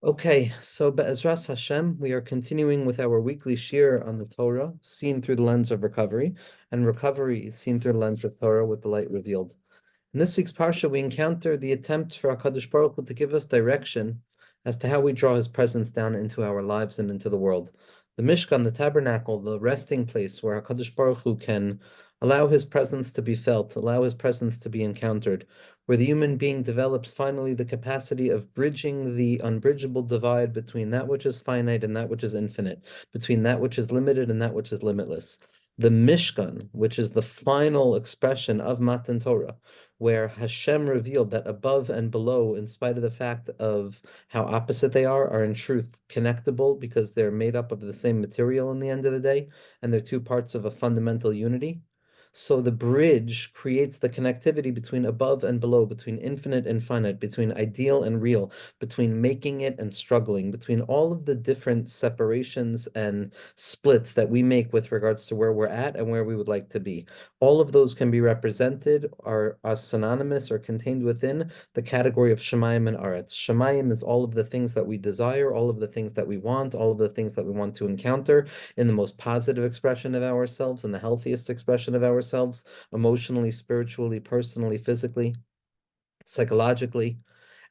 Okay, so Be'ezras Hashem, we are continuing with our weekly shir on the Torah, seen through the lens of recovery, and recovery is seen through the lens of Torah with the light revealed. In this week's parsha, we encounter the attempt for HaKadosh Baruch Hu to give us direction as to how we draw His presence down into our lives and into the world. The Mishkan, the tabernacle, the resting place where HaKadosh Baruch Hu can allow His presence to be felt, allow His presence to be encountered, where the human being develops finally the capacity of bridging the unbridgeable divide between that which is finite and that which is infinite, between that which is limited and that which is limitless. The Mishkan, which is the final expression of Matan Torah, where Hashem revealed that above and below, in spite of the fact of how opposite they are in truth connectable because they're made up of the same material in the end of the day, and they're two parts of a fundamental unity. So the bridge creates the connectivity between above and below, between infinite and finite, between ideal and real, between making it and struggling, between all of the different separations and splits that we make with regards to where we're at and where we would like to be. All of those can be represented or are synonymous or contained within the category of Shemayim and Aretz. Shemayim is all of the things that we desire, all of the things that we want, all of the things that we want to encounter in the most positive expression of ourselves and the healthiest expression of ourselves, emotionally, spiritually, personally, physically, psychologically.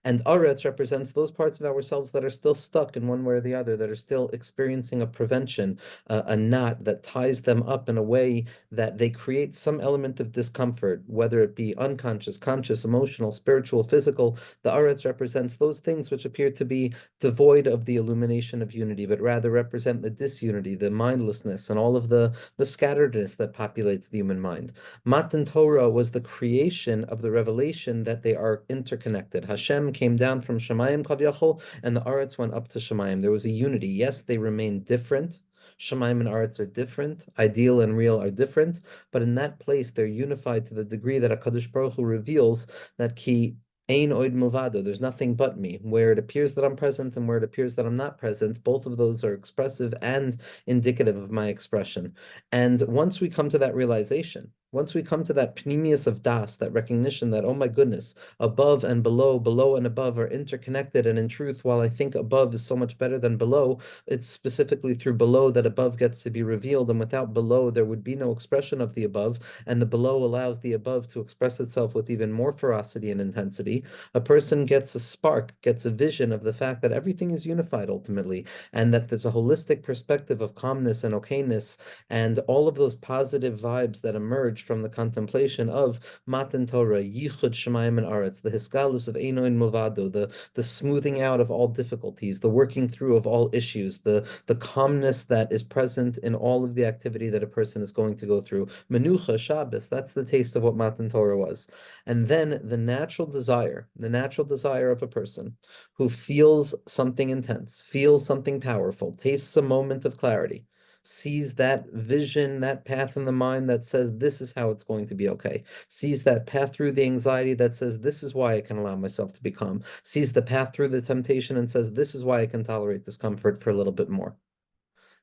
And Aretz represents those parts of ourselves that are still stuck in one way or the other, that are still experiencing a prevention, a knot that ties them up in a way that they create some element of discomfort, whether it be unconscious, conscious, emotional, spiritual, physical. The Aretz represents those things which appear to be devoid of the illumination of unity, but rather represent the disunity, the mindlessness, and all of the scatteredness that populates the human mind. Matan Torah was the creation of the revelation that they are interconnected. Hashem came down from Shemayim Kaviyachol, and the Aretz went up to Shemayim. There was a unity. Yes, they remain different. Shemayim and Aretz are different. Ideal and real are different. But in that place, they're unified to the degree that HaKadosh Baruch Hu reveals that Ki Ein Oid Milvado, there's nothing but me. Where it appears that I'm present and where it appears that I'm not present, both of those are expressive and indicative of my expression. And once we come to that realization, once we come to that pnimius of das, that recognition that, oh my goodness, above and below, below and above are interconnected, and in truth, while I think above is so much better than below, it's specifically through below that above gets to be revealed, and without below, there would be no expression of the above, and the below allows the above to express itself with even more ferocity and intensity. A person gets a spark, gets a vision of the fact that everything is unified ultimately, and that there's a holistic perspective of calmness and okayness, and all of those positive vibes that emerge from the contemplation of Matan Torah, Yichud Shemayim and Aretz, the Hiskalus of Einoin Movado, the smoothing out of all difficulties, the working through of all issues, the calmness that is present in all of the activity that a person is going to go through. Menucha, Shabbos, that's the taste of what Matan Torah was. And then the natural desire of a person who feels something intense, feels something powerful, tastes a moment of clarity, sees that vision, that path in the mind that says this is how it's going to be okay, sees that path through the anxiety that says this is why I can allow myself to be calm, sees the path through the temptation and says this is why I can tolerate discomfort for a little bit more.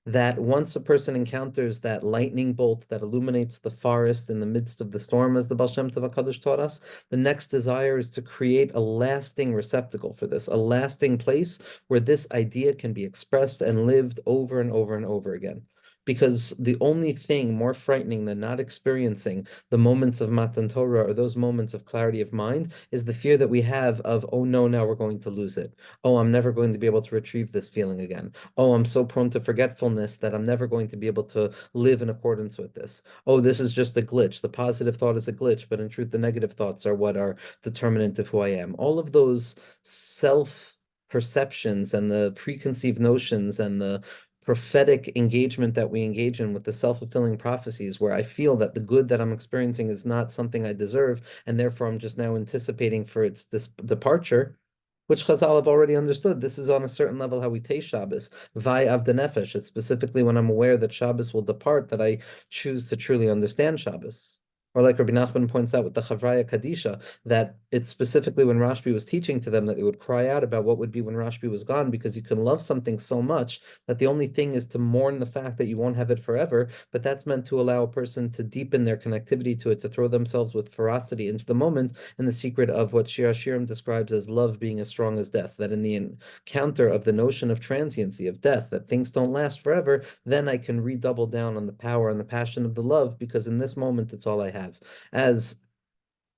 That once a person encounters that lightning bolt that illuminates the forest in the midst of the storm, as the Baal Shem Tov HaKadosh taught us, the next desire is to create a lasting receptacle for this, a lasting place where this idea can be expressed and lived over and over and over again. Because the only thing more frightening than not experiencing the moments of Matan Torah or those moments of clarity of mind is the fear that we have of, oh no, now we're going to lose it. Oh, I'm never going to be able to retrieve this feeling again. Oh, I'm so prone to forgetfulness that I'm never going to be able to live in accordance with this. Oh, this is just a glitch. The positive thought is a glitch, but in truth, the negative thoughts are what are determinant of who I am. All of those self perceptions and the preconceived notions and the prophetic engagement that we engage in with the self-fulfilling prophecies, where I feel that the good that I'm experiencing is not something I deserve, and therefore I'm just now anticipating for its departure, which Chazal have already understood. This is on a certain level how we taste Shabbos. Vai av de nefesh. It's specifically when I'm aware that Shabbos will depart that I choose to truly understand Shabbos. Or like Rabbi Nachman points out with the Chavraya Kadisha, that it's specifically when Rashbi was teaching to them that they would cry out about what would be when Rashbi was gone, because you can love something so much that the only thing is to mourn the fact that you won't have it forever. But that's meant to allow a person to deepen their connectivity to it, to throw themselves with ferocity into the moment, in the secret of what Shir Hashirim describes as love being as strong as death. That in the encounter of the notion of transiency, of death, that things don't last forever, then I can redouble down on the power and the passion of the love, because in this moment it's all I have. As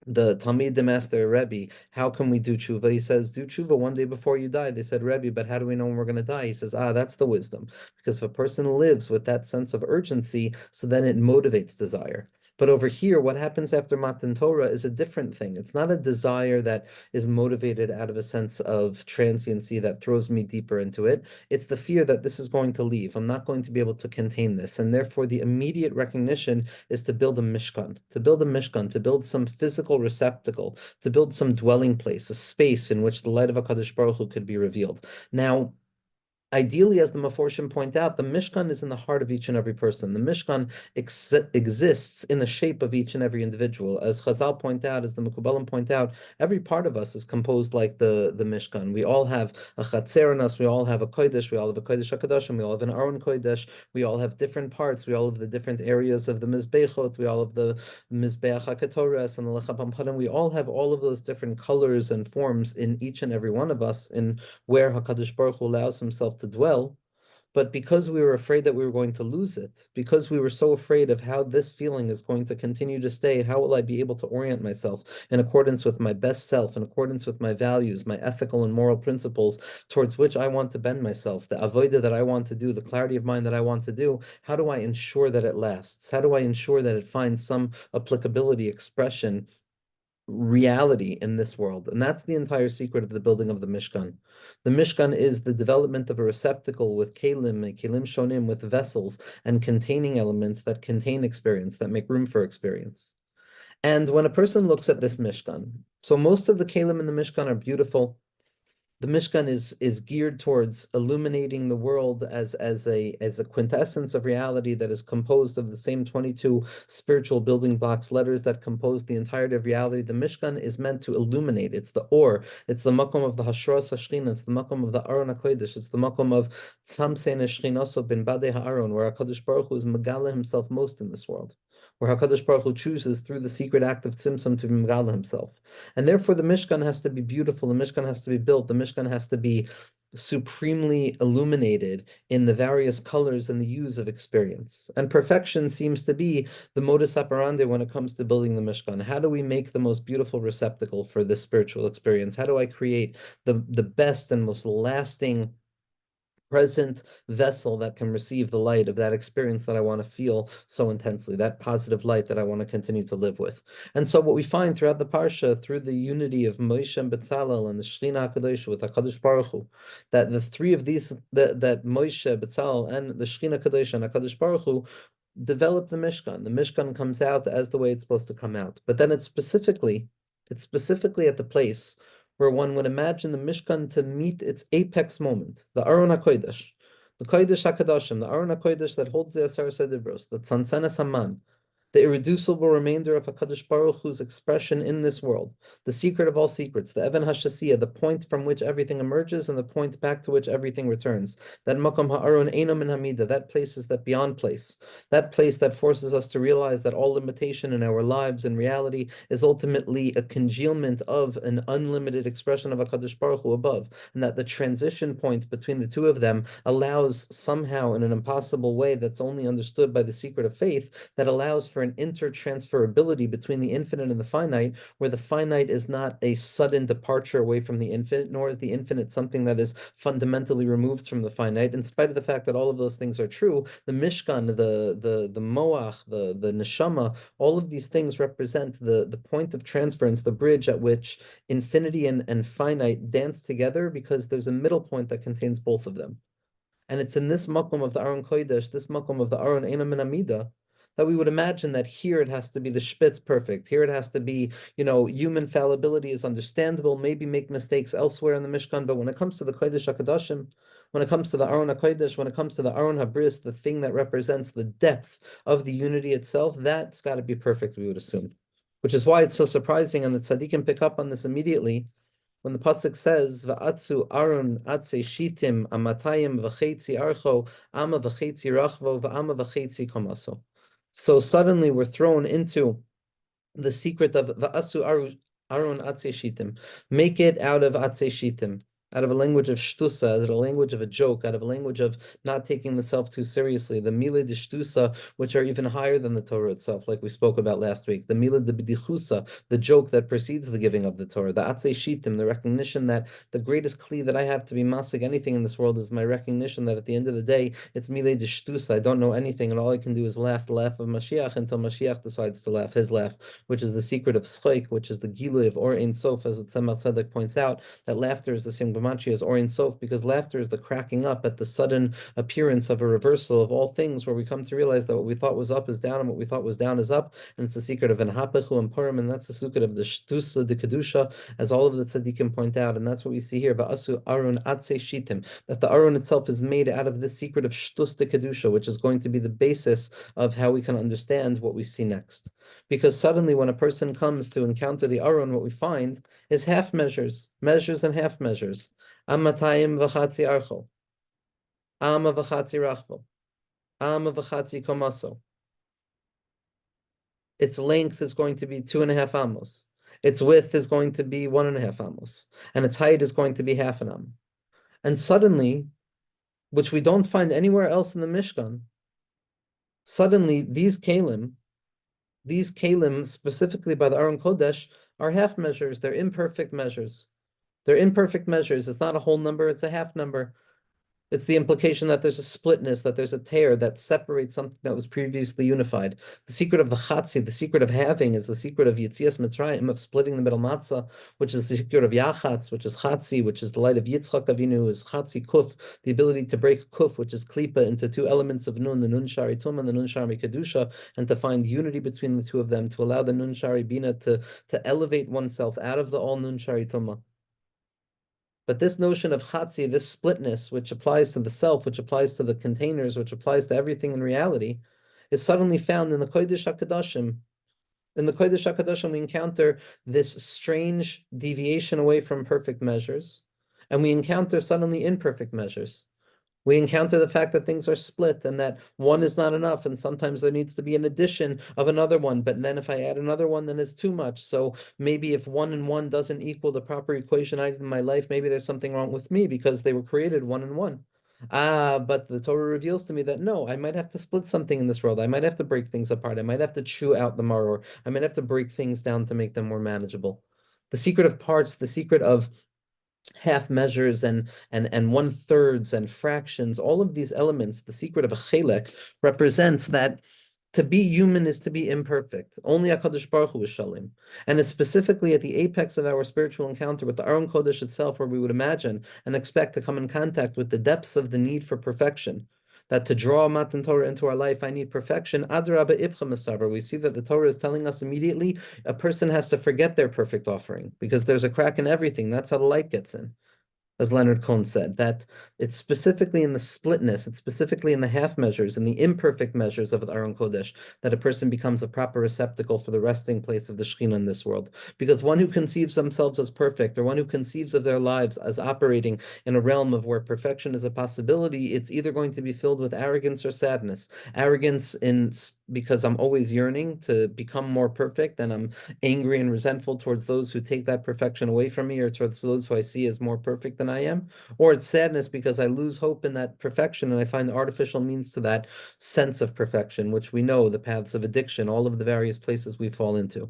the Talmid, the master Rebbe, how can we do tshuva? He says, do tshuva one day before you die. They said, Rebbe, but how do we know when we're going to die? He says, that's the wisdom. Because if a person lives with that sense of urgency, so then it motivates desire. But over here, what happens after Matan Torah is a different thing. It's not a desire that is motivated out of a sense of transiency that throws me deeper into it. It's the fear that this is going to leave. I'm not going to be able to contain this. And therefore, the immediate recognition is to build a mishkan, to build some physical receptacle, to build some dwelling place, a space in which the light of HaKadosh Baruch Hu could be revealed. Now, ideally, as the Meforshim point out, the Mishkan is in the heart of each and every person. The Mishkan exists in the shape of each and every individual. As Chazal point out, as the Mekubalim point out, every part of us is composed like the Mishkan. We all have a Chatzer in us, we all have a Kodesh, we all have a Kodesh HaKadoshim, we all have an Aron Kodesh, we all have different parts, we all have the different areas of the Mizbechot, we all have the Mizbeach HaKetoras and the Lechabam Padim. We all have all of those different colors and forms in each and every one of us, in where HaKadosh Baruch Hu allows himself to dwell. But because we were afraid that we were going to lose it, because we were so afraid of how this feeling is going to continue to stay, how will I be able to orient myself in accordance with my best self, in accordance with my values, my ethical and moral principles towards which I want to bend myself, the avodah that I want to do, the clarity of mind that I want to do, how do I ensure that it lasts? How do I ensure that it finds some applicability, expression, reality in this world? And that's the entire secret of the building of the Mishkan. The Mishkan is the development of a receptacle with kelim shonim, with vessels and containing elements that contain experience, that make room for experience. And when a person looks at this Mishkan, so most of the kelim in the Mishkan are beautiful. The Mishkan is geared towards illuminating the world as a quintessence of reality that is composed of the same 22 spiritual building blocks, letters that compose the entirety of reality. The Mishkan is meant to illuminate. It's the or. It's the makom of the Hashras Hashchina. It's the makom of the Aron HaKodesh. It's the makom of Tzamsein Shchinaso bin Badei HaAron, where HaKadosh Baruch Hu is Megala himself most in this world, where HaKadosh Baruch Hu chooses through the secret act of Tzimtzum to be Megala himself. And therefore, the Mishkan has to be beautiful. The Mishkan has to be built. The Mishkan has to be supremely illuminated in the various colors and the hues of experience. And perfection seems to be the modus operandi when it comes to building the Mishkan. How do we make the most beautiful receptacle for this spiritual experience? How do I create the best and most lasting present vessel that can receive the light of that experience that I want to feel so intensely, that positive light that I want to continue to live with? And so what we find throughout the Parsha, through the unity of Moshe and Betzalel and the Shechina HaKadosh with HaKadosh Baruch Hu, that the three of these, that Moshe, Betzalel, and the Shechina HaKadosh and HaKadosh Baruch Hu develop the Mishkan. The Mishkan comes out as the way it's supposed to come out. But then it's specifically at the place where one would imagine the Mishkan to meet its apex moment, the Aron HaKodesh, the Kodesh HaKadoshim, the Aron HaKodesh that holds the Asar Sedibros, the Tzantzana Saman, the irreducible remainder of HaKadosh Baruch Hu's expression in this world, the secret of all secrets, the Even HaShasiyah, the point from which everything emerges and the point back to which everything returns. That Makom Ha'aron Eino Min Hamida, that place is that beyond place, that place that forces us to realize that all limitation in our lives and reality is ultimately a congealment of an unlimited expression of HaKadosh Baruch Hu above, and that the transition point between the two of them allows somehow, in an impossible way that's only understood by the secret of faith, that allows for an intertransferability between the infinite and the finite, where the finite is not a sudden departure away from the infinite, nor is the infinite something that is fundamentally removed from the finite. In spite of the fact that all of those things are true, the Mishkan, the Moach, the Neshama, all of these things represent the point of transference, the bridge at which infinity and finite dance together, because there's a middle point that contains both of them. And it's in this makom of the Aron Kodesh, this makom of the Aron Eina Min Amida, that we would imagine that here it has to be the spitz perfect. Here it has to be, human fallibility is understandable, maybe make mistakes elsewhere in the Mishkan, but when it comes to the Kodesh HaKadoshim, when it comes to the Aron HaKodesh, when it comes to the Aron HaBris, the thing that represents the depth of the unity itself, that's got to be perfect, we would assume. which is why it's so surprising, and the tzaddikim pick up on this immediately when the pasuk says, "Va'atzu Aaron atze shitim amatayim v'chetzi archo ama v'chetzi rachvo v'ama v'chetzi komaso." So suddenly we're thrown into the secret of Va'asu Aaron atze shitim. Make it out of atze shitim, out of a language of shtusa, out of a language of a joke, out of a language of not taking the self too seriously. The mila de shtusa, which are even higher than the Torah itself, like we spoke about last week. The mila de b'dichusa, the joke that precedes the giving of the Torah. The atze shitim, the recognition that the greatest kli that I have to be masig anything in this world is my recognition that at the end of the day, it's mila de shtusa. I don't know anything, and all I can do is laugh the laugh of Mashiach until Mashiach decides to laugh his laugh, which is the secret of schleik, which is the gilui of Or Ein Sof, as the Tzemach Tzedek points out, that laughter is the same gematria as Or Ein Sof, because laughter is the cracking up at the sudden appearance of a reversal of all things, where we come to realize that what we thought was up is down, and what we thought was down is up, and it's the secret of Enhapechu and Purim, and that's the secret of the Shtusa, the Kedusha, as all of the tzaddikim point out, and that's what we see here, Va'asu Arun Atse Shitim, that the Arun itself is made out of this secret of Shtus the Kedusha, which is going to be the basis of how we can understand what we see next. Because suddenly when a person comes to encounter the Aron, what we find is half measures, measures and half measures. Amatayim v'chatzi archo, ama v'chatzi rachvo, ama v'chatzi komaso. Its length is going to be 2.5 amos. Its width is going to be 1.5 amos. And its height is going to be half an am. And suddenly, which we don't find anywhere else in the Mishkan, suddenly these kalim, specifically by the Aron Kodesh, are half measures. They're imperfect measures. They're imperfect measures. It's not a whole number, it's a half number. It's the implication that there's a splitness, that there's a tear that separates something that was previously unified. The secret of the chatzi, the secret of having, is the secret of Yitzias Mitzrayim, of splitting the middle matzah, which is the secret of Yachatz, which is chatzi, which is the light of Yitzchak Avinu, is chatzi kuf, the ability to break kuf, which is klipa, into two elements of nun, the nun shari tum and the nun shari kedusha, and to find unity between the two of them, to allow the nun shari bina to elevate oneself out of the all nun shari tumah. But this notion of chatzi, this splitness, which applies to the self, which applies to the containers, which applies to everything in reality, is suddenly found in the Kodesh HaKadoshim. In the Kodesh HaKadoshim, we encounter this strange deviation away from perfect measures, and we encounter suddenly imperfect measures. We encounter the fact that things are split and that one is not enough, and sometimes there needs to be an addition of another one, but then if I add another one, then it's too much. So maybe if 1 and 1 doesn't equal the proper equation I did in my life, maybe there's something wrong with me because they were created 1 and 1. But the Torah reveals to me that no, I might have to split something in this world. I might have to break things apart. I might have to chew out the maror. I might have to break things down to make them more manageable. The secret of parts, the secret of half measures and 1/3 and fractions, all of these elements, the secret of a chelek represents that to be human is to be imperfect. Only HaKadosh Baruch Hu is shalim. And it's specifically at the apex of our spiritual encounter with the Aron Kodesh itself where we would imagine and expect to come in contact with the depths of the need for perfection. That to draw Matan Torah into our life, I need perfection. Adrabah Ibcha Mistaber. We see that the Torah is telling us immediately a person has to forget their perfect offering because there's a crack in everything. That's how the light gets in. As Leonard Cohen said, that it's specifically in the splitness, it's specifically in the half measures and the imperfect measures of the Aron Kodesh that a person becomes a proper receptacle for the resting place of the Shekhinah in this world. Because one who conceives themselves as perfect, or one who conceives of their lives as operating in a realm of where perfection is a possibility, it's either going to be filled with arrogance or sadness. Arrogance because I'm always yearning to become more perfect, and I'm angry and resentful towards those who take that perfection away from me, or towards those who I see as more perfect than I am, or it's sadness because I lose hope in that perfection and I find artificial means to that sense of perfection, which we know, the paths of addiction, all of the various places we fall into.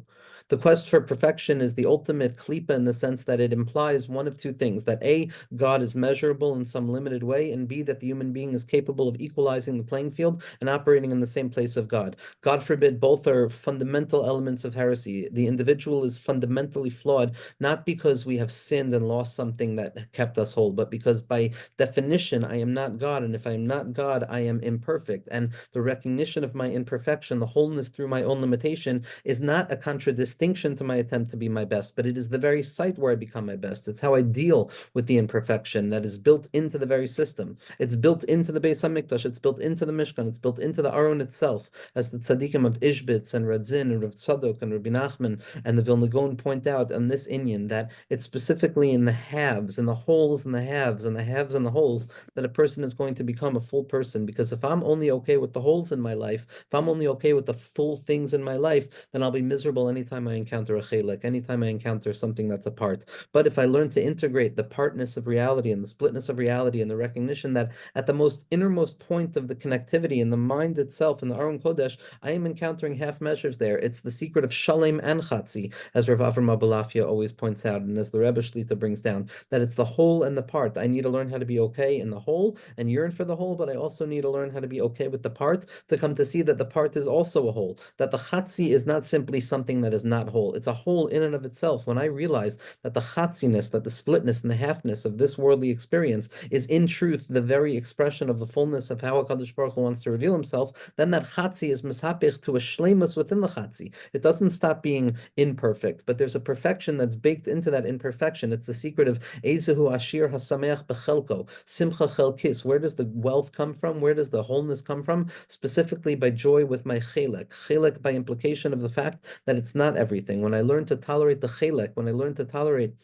The quest for perfection is the ultimate klipa in the sense that it implies one of two things, that A, God is measurable in some limited way, and B, that the human being is capable of equalizing the playing field and operating in the same place of God. God forbid, both are fundamental elements of heresy. The individual is fundamentally flawed, not because we have sinned and lost something that kept us whole, but because by definition, I am not God, and if I am not God, I am imperfect. And the recognition of my imperfection, the wholeness through my own limitation, is not a contradiction distinction to my attempt to be my best, but it is the very site where I become my best. It's how I deal with the imperfection that is built into the very system. It's built into the Beis Hamikdash. It's built into the Mishkan. It's built into the Aron itself, as the tzaddikim of Ishbitz and Radzin and Rav Tzadok and Rabbi Nachman and the Vilna Gaon point out on this inyan that it's specifically in the halves, in the holes and the halves, and the halves and the holes that a person is going to become a full person. Because if I'm only okay with the holes in my life, if I'm only okay with the full things in my life, then I'll be miserable anytime I encounter a chelek, anytime I encounter something that's a part. But if I learn to integrate the partness of reality and the splitness of reality and the recognition that at the most innermost point of the connectivity in the mind itself, in the Aron Kodesh, I am encountering half measures there. It's the secret of Shalem and Chatzi, as Rav Avram Abulafia always points out, and as the Rebbe Shlita brings down, that it's the whole and the part. I need to learn how to be okay in the whole and yearn for the whole, but I also need to learn how to be okay with the part, to come to see that the part is also a whole, that the Chatzi is not simply something that is not whole. It's a whole in and of itself. When I realize that the Chatziness, that the splitness and the halfness of this worldly experience is in truth the very expression of the fullness of how HaKadosh Baruch Hu wants to reveal himself, then that Chatzi is misapich to a shleimus within the Chatzi. It doesn't stop being imperfect, but there's a perfection that's baked into that imperfection. It's the secret of Ezehu Ashir Hasameach Bechelko, Simcha Chelkis. Where does the wealth come from? Where does the wholeness come from? Specifically by joy with my chelek. Chelek by implication of the fact that it's not everything. When I learn to tolerate the chelek, when I learn to tolerate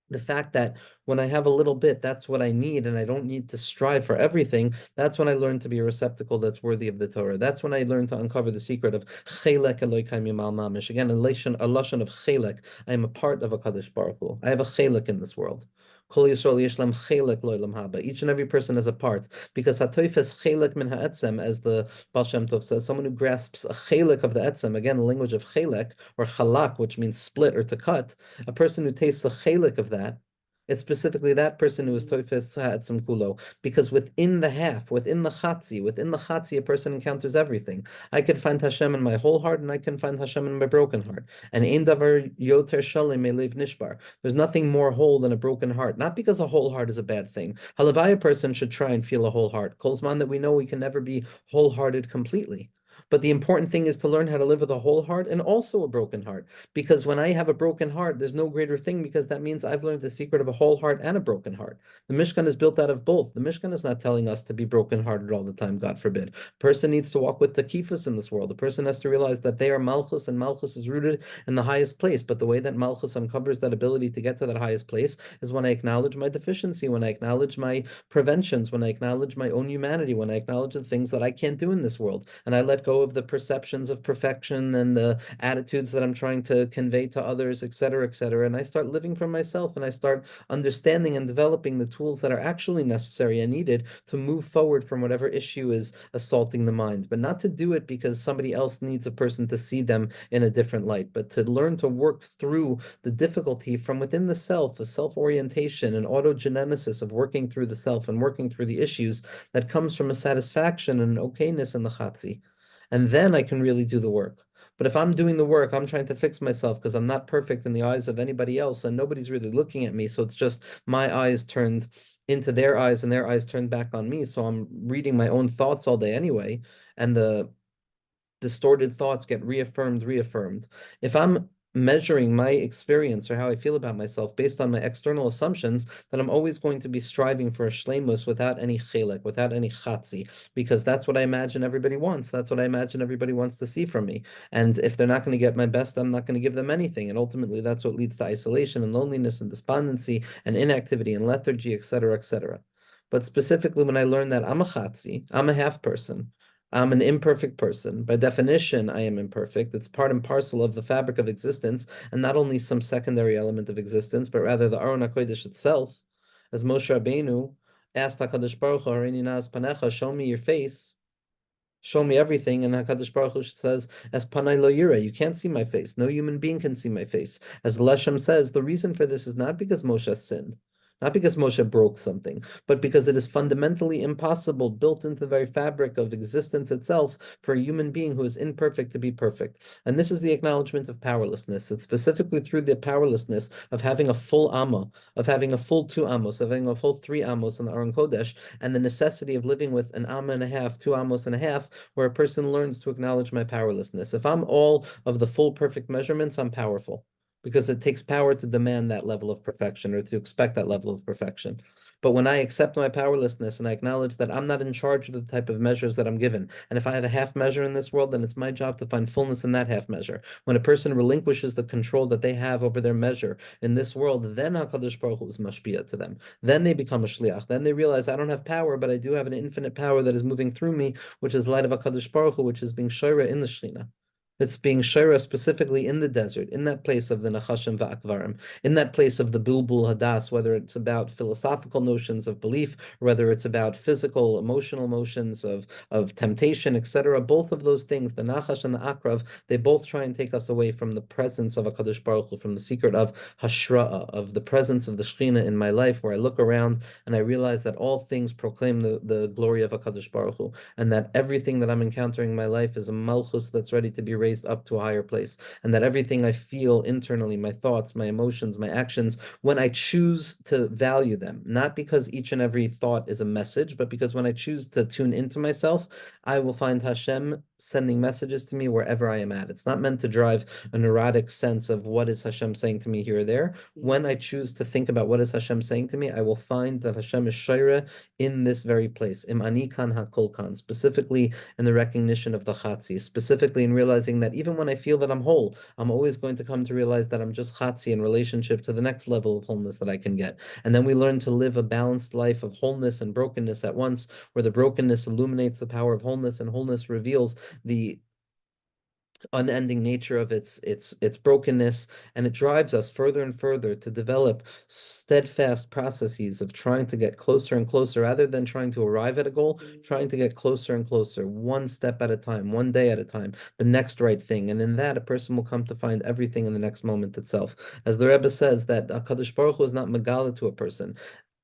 the fact that when I have a little bit, that's what I need, and I don't need to strive for everything, that's when I learn to be a receptacle that's worthy of the Torah. That's when I learn to uncover the secret of Chelek Eloi Kaim Yimal Mamish. Again, a lashon of Chelek. I am a part of a Kadosh Baruch Hu. I have a Chelek in this world. Kol Yisrael Yishlam Chelek Loilam Haba. Each and every person has a part, because Hatoifes Chelek Min Ha'etzem, as the Baal Shem Tov says, someone who grasps a Chelek of the Etzem, again, the language of Chelek, or Chalak, which means split or to cut, a person who tastes the Chelek of that, it's specifically that person who is toifes ha'etzem kulo, because within the half, within the chatzi, a person encounters everything. I can find Hashem in my whole heart, and I can find Hashem in my broken heart. And ein davar yoter shalem melev nishbar. There's nothing more whole than a broken heart. Not because a whole heart is a bad thing. Halavai, a person should try and feel a whole heart. Kolzman, that we know we can never be wholehearted completely. But the important thing is to learn how to live with a whole heart and also a broken heart. Because when I have a broken heart, there's no greater thing, because that means I've learned the secret of a whole heart and a broken heart. The Mishkan is built out of both. The Mishkan is not telling us to be brokenhearted all the time, God forbid. A person needs to walk with takifus in this world. A person has to realize that they are Malchus, and Malchus is rooted in the highest place. But the way that Malchus uncovers that ability to get to that highest place is when I acknowledge my deficiency, when I acknowledge my preventions, when I acknowledge my own humanity, when I acknowledge the things that I can't do in this world, and I let go of the perceptions of perfection and the attitudes that I'm trying to convey to others, et cetera, and I start living for myself, and I start understanding and developing the tools that are actually necessary and needed to move forward from whatever issue is assaulting the mind, but not to do it because somebody else needs a person to see them in a different light, but to learn to work through the difficulty from within the self, a self-orientation, an autogenesis of working through the self and working through the issues that comes from a satisfaction and an okayness in the chatzi. And then I can really do the work. But if I'm doing the work, I'm trying to fix myself because I'm not perfect in the eyes of anybody else, and nobody's really looking at me. So it's just my eyes turned into their eyes and their eyes turned back on me. So I'm reading my own thoughts all day anyway. And the distorted thoughts get reaffirmed. If I'm measuring my experience or how I feel about myself based on my external assumptions, then I'm always going to be striving for a shleimus without any chelek, without any chatzi, because that's what I imagine everybody wants. That's what I imagine everybody wants to see from me. And if they're not going to get my best, I'm not going to give them anything. And ultimately, that's what leads to isolation and loneliness and despondency and inactivity and lethargy, etc., etc. But specifically, when I learned that I'm a chatzi, I'm a half person, I'm an imperfect person. By definition, I am imperfect. It's part and parcel of the fabric of existence, and not only some secondary element of existence, but rather the Aron HaKodesh itself. As Moshe Rabbeinu asked HaKadosh Baruch Hu, Harini na'as panecha, show me your face, show me everything, and HaKadosh Baruch Hu says, as panai lo yireh, you can't see my face. No human being can see my face. As Leshem says, the reason for this is not because Moshe sinned. not because Moshe broke something, but because it is fundamentally impossible, built into the very fabric of existence itself, for a human being who is imperfect to be perfect. And this is the acknowledgement of powerlessness. It's specifically through the powerlessness of having a full Amma, of having a full 2 Amos, of having a full 3 Amos in the Aron Kodesh, and the necessity of living with an Amma and a half, 2 Amos and a half, where a person learns to acknowledge my powerlessness. If I'm all of the full perfect measurements, I'm powerful because it takes power to demand that level of perfection or to expect that level of perfection. But when I accept my powerlessness and I acknowledge that I'm not in charge of the type of measures that I'm given, and if I have a half measure in this world, then it's my job to find fullness in that half measure. When a person relinquishes the control that they have over their measure in this world, then HaKadosh Baruch Hu is mashpia to them. Then they become a shliach. Then they realize I don't have power, but I do have an infinite power that is moving through me, which is light of HaKadosh Baruch Hu, which is being shira in the Shechina. It's being shira specifically in the desert, in that place of the Nachashim Va'akvarim, in that place of the Bilbul Hadas, whether it's about philosophical notions of belief, or whether it's about physical, emotional motions of temptation, etc. Both of those things, the Nachash and the Akrav, they both try and take us away from the presence of HaKadosh Baruch Hu, from the secret of Hashra'a, of the presence of the Shekhinah in my life, where I look around and I realize that all things proclaim the glory of HaKadosh Baruch Hu, and that everything that I'm encountering in my life is a malchus that's ready to be raised up to a higher place, and that everything I feel internally, my thoughts, my emotions, my actions, when I choose to value them, not because each and every thought is a message, but because when I choose to tune into myself, I will find Hashem sending messages to me wherever I am at. It's not meant to drive a neurotic sense of what is Hashem saying to me here or there. When I choose to think about what is Hashem saying to me, I will find that Hashem is Shaira in this very place. Im ani kan hakol kan, specifically in the recognition of the Chatzi, specifically in realizing that even when I feel that I'm whole, I'm always going to come to realize that I'm just Chatzi in relationship to the next level of wholeness that I can get. And then we learn to live a balanced life of wholeness and brokenness at once, where the brokenness illuminates the power of wholeness, and wholeness reveals the unending nature of its brokenness, and it drives us further and further to develop steadfast processes of trying to get closer and closer, rather than trying to arrive at a goal, trying to get closer and closer, one step at a time, one day at a time, the next right thing. And in that, a person will come to find everything in the next moment itself. As the Rebbe says, that HaKadosh Baruch Hu is not megala to a person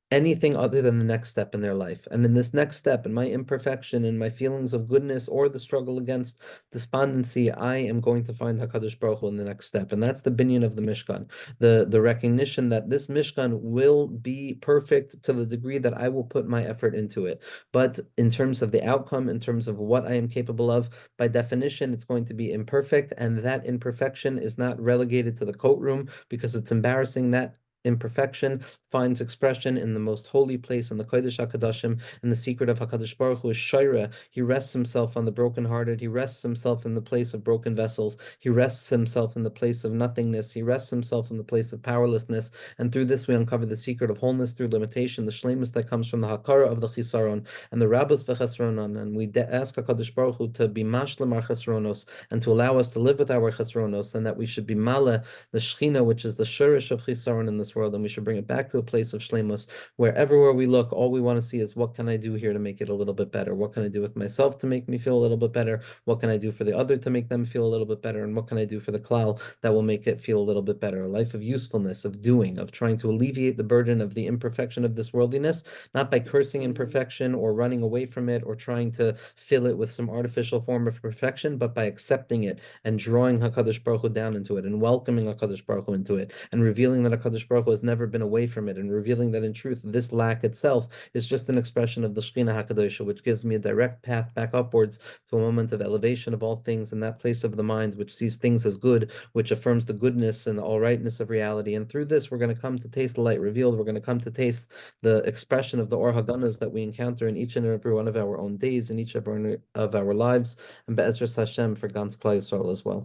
anything other than the next step in their life. And in this next step, in my imperfection, in my feelings of goodness, or the struggle against despondency, I am going to find HaKadosh Baruch Hu in the next step. And that's the binyan of the Mishkan, the recognition that this Mishkan will be perfect to the degree that I will put my effort into it. But in terms of the outcome, in terms of what I am capable of, by definition, it's going to be imperfect. And that imperfection is not relegated to the courtroom because it's embarrassing. That imperfection finds expression in the most holy place, in the Kodesh HaKadoshim, in the secret of HaKadosh Baruch Hu is Shaira. He rests himself on the brokenhearted. He rests himself in the place of broken vessels. He rests himself in the place of nothingness. He rests himself in the place of powerlessness. And through this, we uncover the secret of wholeness through limitation, the shlemus that comes from the Hakara of the Chisaron and the Rabbos v'Chesronon. And we ask HaKadosh Baruch Hu to be mashlim our Chesronos and to allow us to live with our Chesronos, and that we should be male the Shechina, which is the shurish of Chisaron in this world, and we should bring it back to a place of shleimus, where everywhere we look, all we want to see is what can I do here to make it a little bit better? What can I do with myself to make me feel a little bit better? What can I do for the other to make them feel a little bit better? And what can I do for the klal that will make it feel a little bit better? A life of usefulness, of doing, of trying to alleviate the burden of the imperfection of this worldliness, not by cursing imperfection or running away from it or trying to fill it with some artificial form of perfection, but by accepting it and drawing HaKadosh Baruch Hu down into it and welcoming HaKadosh Baruch Hu into it and revealing that HaKadosh Baruch Hu has never been away from it, and revealing that in truth this lack itself is just an expression of the Shekhinah HaKadosh, which gives me a direct path back upwards to a moment of elevation of all things in that place of the mind which sees things as good, which affirms the goodness and the all rightness of reality. And through this we're going to come to taste the light revealed. We're going to come to taste the expression of the Or Haganos that we encounter in each and every one of our own days, in each of our lives, and Be'ezras Hashem for Gans Klal Yisrael as well.